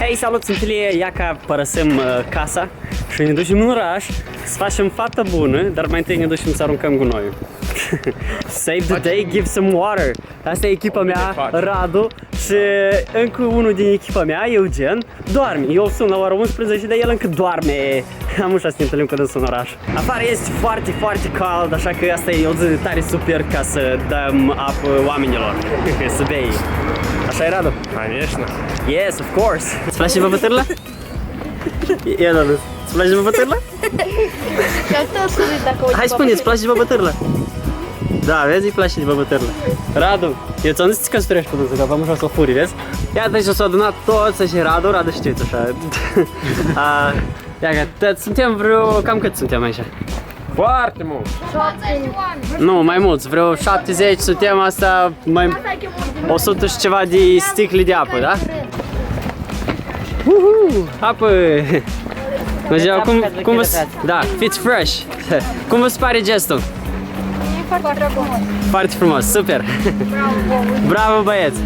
Hei, salut, sunt Ilie, ia ca părăsim casa și ne ducem în oraș să facem faptă bună, dar mai întâi ne ducem să aruncăm gunoiul. Save the day, give some water. Asta e echipa mea, Radu, și încă unul din echipa mea, Eugen, doarme. Eu sun la ora 11, dar el încă doarme. Am ușa să ne întâlnim când sunt în oraș. Afară este foarte, foarte cald, așa că asta e o zi tare super ca să dăm apă oamenilor, să bei. Așa e, Radu? Конечно. Yes, of course. Îți place băbătârla? Ia, Radu, îți place băbătârla? Hai, spune, îți place băbătârla? Da, vezi, îi place de băbătârla. Radu, eu ți-am zis să căsătorești pe dânsul, că v-am ușa să o furi, vezi? Iată, și s-au adunat toți așa, Radu știți așa. Ia că, suntem vreo, cam cât suntem aici? Foarte mult. Nu, mai mulți, vreo 70 suntem, asta mai 100 și ceva de sticle de apă, da? Apă! Bună ziua, cum vă... Da, fiți fresh! Cum vă pare gestul? Foarte frumos. Foarte frumos, super! Bravo, băieți!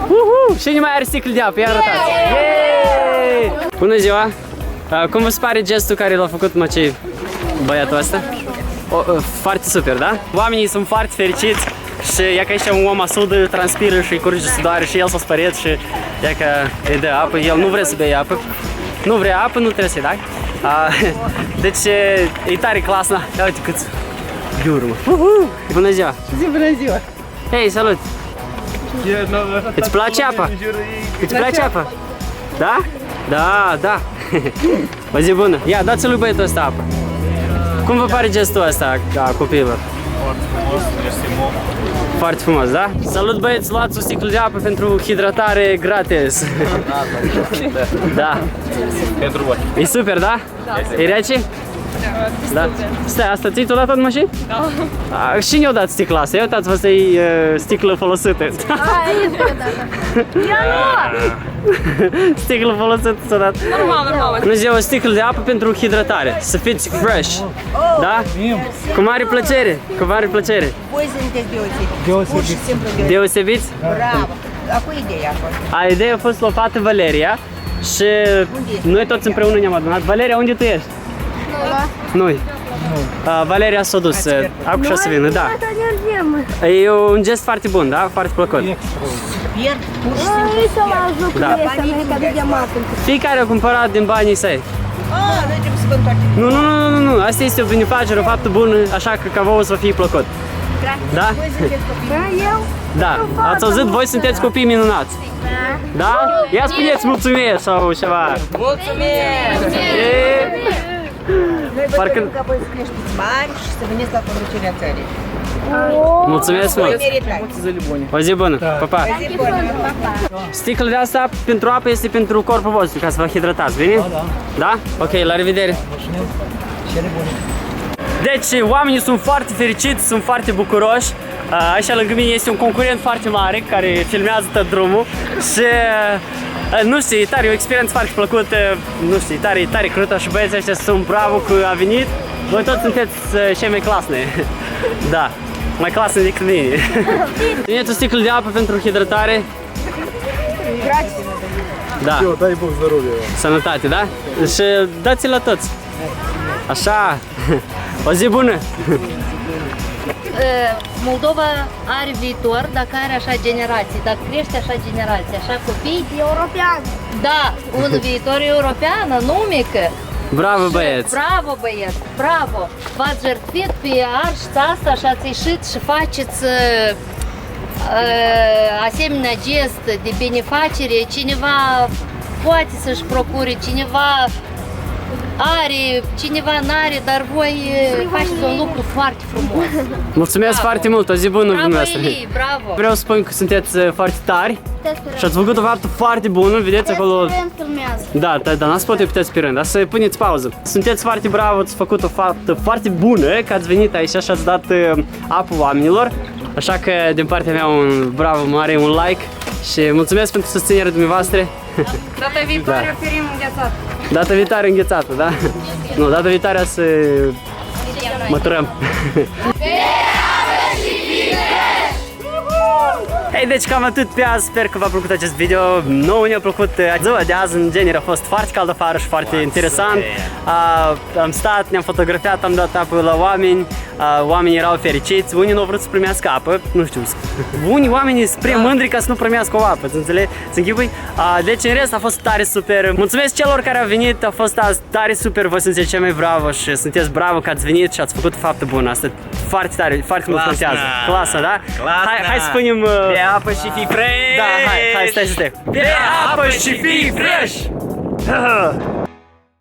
Cine mai are sticle de apă? Ia arătați! Bună ziua! Cum vă pare gestul care l-a făcut măcei băiatul ăsta? Foarte super, da? Oamenii sunt foarte fericiți și ia că aici un om asudă, transpiră și îi curge sudoare și el s-a spărit și ia că îi dă apă, el nu vrea să bea apă. Nu vrea apă, nu trebuie să-i dai. Deci e tare clasă. Ia uite cât diurmă. Bună ziua! Bună ziua! Hei, salut! Îți place apa? Îți place apa? Da? Da, da! O zi bună! Ia, dați lui băietul ăsta apă! Cum vă pare gestul ăsta a copiilor? Foarte frumos, mersi mult. Foarte frumos, da? Salut, băieți, luați o sticlă de apă pentru hidratare gratis. Da. Pentru voi. E super, da? E rece? Da. Stai, asta ți-ai dat în mașină? Da. Și ne-au dat sticla asta, uitați, asta e sticlă folosită. Sticlă folosită s-a dat. Normal. Bună ziua, o sticlă de apă pentru hidratare, să fiți fresh. Da? Cu mare plăcere, cu mare plăcere. Voi sunteți deosebiți. Pur și simplu deosebiți. Deosebiți? Bravo. Acum ideea a fost. Ideea a fost la fată Valeria și noi toți împreună ne-am adunat. Valeria, unde tu ești? Noi. Valeria s-a dus, acum și o să vină, da. E un gest foarte bun, da? Foarte plăcut. Pierd pur și simplu. Da. Fiecare a cumpărat din banii săi. Noi trebuie să vă întoarcem. Nu, asta este o binefacere, o faptă bună, așa că ca vouă să vă fie plăcut. Da? Voi sunteți copii. Da. Ați auzit? Voi sunteți copii minunați. Da? Ia spuneți mulțumesc sau ceva. Mulțumesc! Noi vă Parcă- dorim ca voi să creșteți mari și să veniți la conducerea țării. Mulțumesc Voi mult. meritați. O zi bună. Pa, pa. Zi bună. Sticla de asta pentru apă este pentru corpul vostru, ca să vă hidratați, bine? Da. Da? Ok, la revedere. Deci, oamenii sunt foarte fericiți, sunt foarte bucuroși. Așa lângă mine este un concurent foarte mare care filmează tot drumul și nu știu, e tare, o experiență foarte plăcută, nu știu, e tare crută și băieții ăștia sunt bravo că a venit. Voi toți sunteți cei mai clasne. Da, mai clasne decât mine. Țineți o sticlă de apă pentru hidratare. Da. Eu, dai bun, zdrowie. Sănătate, da? Și dați-l la toți. Așa. O zi bună. Moldova are viitor dacă are așa generații, dacă crește așa generații, așa copii. European. Da, un viitor european, anumică. Bravo, băieți. Bravo, băieți, bravo. V-ați jertfit pe arșța asta și ați ieșit și faceți asemenea gest de benefacere. Cineva poate să-și procure, cineva are, cineva n-are, dar voi faceți un lucru foarte frumos. Mulțumesc Bravo. foarte mult, o zi bună Bravo, dumneavoastră. Eli, bravo. Vreau să spun că sunteți foarte tari și ați făcut o faptă foarte bună, vedeți acolo. Da, dar n-ați putut puteți pe rând, dar să puneți pauză. Sunteți foarte bravo, ați făcut o faptă foarte bună, că ați venit aici și ați dat apă oamenilor. Așa că din partea mea un bravo mare, un like și mulțumesc pentru susținerea dumneavoastră. Data viitoare oferim înghețat. Data viitoare înghețată, da? Nu, data viitoare să măturăm. Ei, deci cam atât pe azi, sper că v-a plăcut acest video. Nouă ne-a plăcut ziua de azi, în genere a fost foarte cald afară și foarte interesant. Am stat, ne-am fotografiat, am dat apă la oameni, oamenii erau fericiți, unii nu au vrut să primească apă, nu știu, unii oameni sunt prea mândri ca să nu primească o apă, înțelegi? Deci în rest a fost tare super. Mulțumesc celor care au venit, a fost azi tare super, voi sunteți cei mai bravo și sunteți bravo că ați venit și ați făcut faptă bună. Asta foarte tare, foarte mult contează. Clasă, da? Hai să spunem... Pe apă și fii fresh! Da, hai, stai. Pe apă și fii fresh!